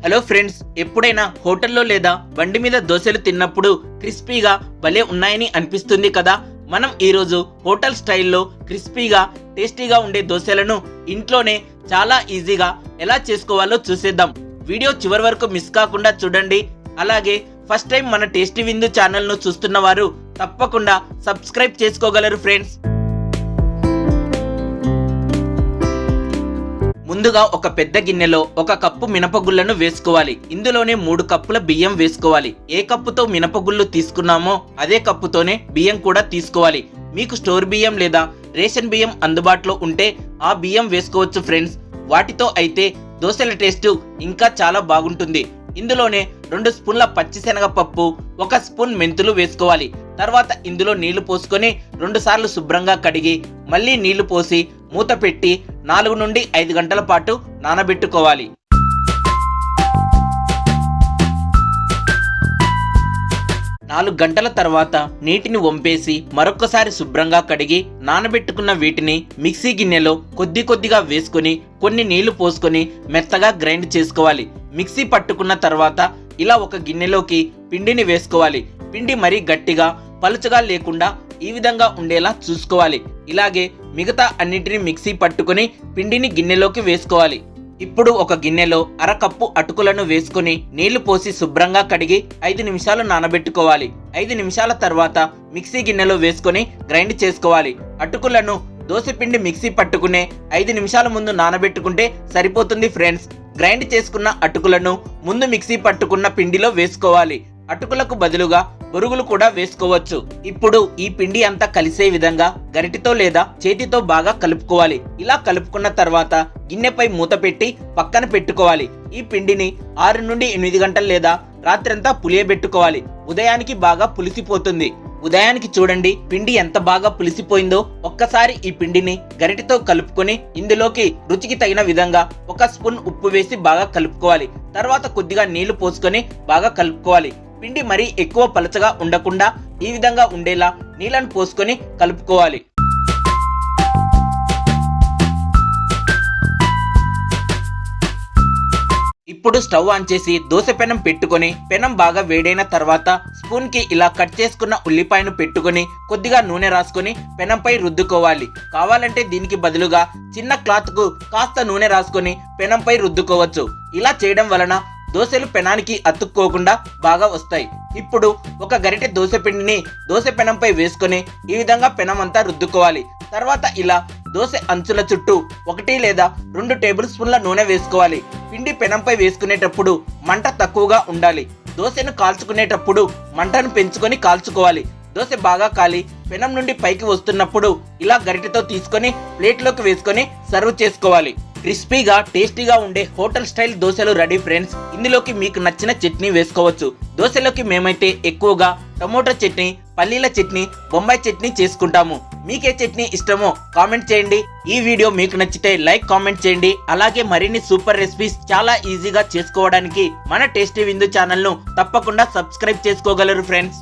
Hello friends, ఎప్పుడైనా హోటల్లో లేదా బండి మీద దోశలు తిన్నప్పుడు క్రిస్పీగా భలే ఉన్నాయని అనిపిస్తుంది కదా. మనం ఈరోజు హోటల్ స్టైల్లో క్రిస్పీగా టేస్టీగా ఉండే దోశలను ఇంట్లోనే చాలా ఈజీగా ఎలా చేసుకోవాలో చూసేద్దాం. వీడియో చివరి వరకు మిస్ కాకుండా చూడండి. అలాగే ఫస్ట్ టైం మన టేస్టీ విందు ఛానల్ను చూస్తున్న వారు తప్పకుండా సబ్స్క్రైబ్ చేసుకోగలరు ఫ్రెండ్స్. ముందుగా ఒక పెద్ద గిన్నెలో 1 కప్పు మినపగుళ్ళను వేసుకోవాలి. ఇందులోనే 3 కప్పుల బియ్యం వేసుకోవాలి. ఏ కప్పుతో మినపగుళ్ళు తీసుకున్నామో అదే కప్పుతోనే బియ్యం కూడా తీసుకోవాలి. మీకు స్టోర్ బియ్యం లేదా రేషన్ బియ్యం అందుబాటులో ఉంటే ఆ బియ్యం వేసుకోవచ్చు ఫ్రెండ్స్. వాటితో అయితే దోశల టేస్ట్ ఇంకా చాలా బాగుంటుంది. ఇందులోనే 2 స్పూన్ల పచ్చిశనగపప్పు, 1 స్పూన్ మెంతులు వేసుకోవాలి. తర్వాత ఇందులో నీళ్లు పోసుకొని 2 సార్లు శుభ్రంగా కడిగి మళ్ళీ నీళ్లు పోసి మూత పెట్టి 4 నుండి 5 గంటల పాటు నానబెట్టుకోవాలి. నాలుగు గంటల తర్వాత నీటిని వంపేసి మరొకసారి శుభ్రంగా కడిగి నానబెట్టుకున్న వీటిని మిక్సీ గిన్నెలో కొద్దిగా వేసుకొని కొన్ని నీళ్లు పోసుకొని మెత్తగా గ్రైండ్ చేసుకోవాలి. మిక్సీ పట్టుకున్న తర్వాత ఇలా ఒక గిన్నెలోకి పిండిని వేసుకోవాలి. పిండి మరీ గట్టిగా పలుచగా లేకుండా ఈ విధంగా ఉండేలా చూసుకోవాలి. ఇలాగే మిగతా అన్నిటిని మిక్సీ పట్టుకొని పిండిని గిన్నెలోకి వేసుకోవాలి. ఇప్పుడు ఒక గిన్నెలో 1/2 కప్పు అటుకులను వేసుకొని నీళ్లు పోసి శుభ్రంగా కడిగి 5 నిమిషాలు నానబెట్టుకోవాలి. 5 నిమిషాల తర్వాత మిక్సీ గిన్నెలో వేసుకొని గ్రైండ్ చేసుకోవాలి. అటుకులను దోశపిండి మిక్సీ పట్టుకునే 5 నిమిషాల ముందు నానబెట్టుకుంటే సరిపోతుంది ఫ్రెండ్స్. గ్రైండ్ చేసుకున్న అటుకులను ముందు మిక్సీ పట్టుకున్న పిండిలో వేసుకోవాలి. అటుకులకు బదులుగా బొరుగులు కూడా వేసుకోవచ్చు. ఇప్పుడు ఈ పిండి అంతా కలిసే విధంగా గరిటెతో లేదా చేతితో బాగా కలుపుకోవాలి. ఇలా కలుపుకున్న తర్వాత గిన్నెపై మూత పెట్టి పక్కన పెట్టుకోవాలి. ఈ పిండిని 6 నుండి 8 గంటలు లేదా రాత్రంతా పులియబెట్టుకోవాలి. ఉదయానికి బాగా పులిసిపోతుంది. ఉదయానికి చూడండి పిండి ఎంత బాగా పులిసిపోయిందో. ఒక్కసారి ఈ పిండిని గరిటెతో కలుపుకొని ఇందులోకి రుచికి తగిన విధంగా 1 స్పూన్ ఉప్పు వేసి బాగా కలుపుకోవాలి. తర్వాత కొద్దిగా నీళ్లు పోసుకొని బాగా కలుపుకోవాలి. పిండి మరీ ఎక్కువ పలచగా ఉండకుండా ఈ విధంగా ఉండేలా నీళ్లను పోసుకొని కలుపుకోవాలి. ఇప్పుడు స్టవ్ ఆన్ చేసి దోశ పెనం పెట్టుకొని పెనం బాగా వేడైన తర్వాత స్పూన్ కి ఇలా కట్ చేసుకున్న ఉల్లిపాయను పెట్టుకొని కొద్దిగా నూనె రాసుకొని పెనంపై రుద్దుకోవాలి. కావాలంటే దీనికి బదులుగా చిన్న క్లాత్ కు కాస్త నూనె రాసుకొని పెనంపై రుద్దుకోవచ్చు. ఇలా చేయడం వలన దోశలు పెనానికి అతుక్కోకుండా బాగా వస్తాయి. ఇప్పుడు ఒక గరిటె దోశ పిండిని దోశ పెనంపై వేసుకొని ఈ విధంగా పెనం అంతా రుద్దుకోవాలి. తర్వాత ఇలా దోశ అంచుల చుట్టూ 1 లేదా 2 టేబుల్ స్పూన్ల నూనె వేసుకోవాలి. పిండి పెనంపై వేసుకునేటప్పుడు మంట తక్కువగా ఉండాలి. దోశను కాల్చుకునేటప్పుడు మంటను పెంచుకొని కాల్చుకోవాలి. దోశ బాగా కాలి పెనం నుండి పైకి వస్తున్నప్పుడు ఇలా గరిటెతో తీసుకొని ప్లేట్లోకి వేసుకొని సర్వ్ చేసుకోవాలి. క్రిస్పీగా టేస్టీగా ఉండే హోటల్ స్టైల్ దోశలు రెడీ ఫ్రెండ్స్. ఇందులోకి మీకు నచ్చిన చట్నీ వేసుకోవచ్చు. దోశలోకి మేమైతే ఎక్కువగా టమోటా చట్నీ, పల్లీల చట్నీ, బొంబాయి చట్నీ చేసుకుంటాము. మీకే చట్నీ ఇష్టమో కామెంట్ చేయండి. ఈ వీడియో మీకు నచ్చితే లైక్, కామెంట్ చేయండి. అలాగే మరిన్ని సూపర్ రెసిపీస్ చాలా ఈజీగా చేసుకోవడానికి మన టేస్టీ విందు ఛానల్ను తప్పకుండా సబ్స్క్రైబ్ చేసుకోగలరు ఫ్రెండ్స్.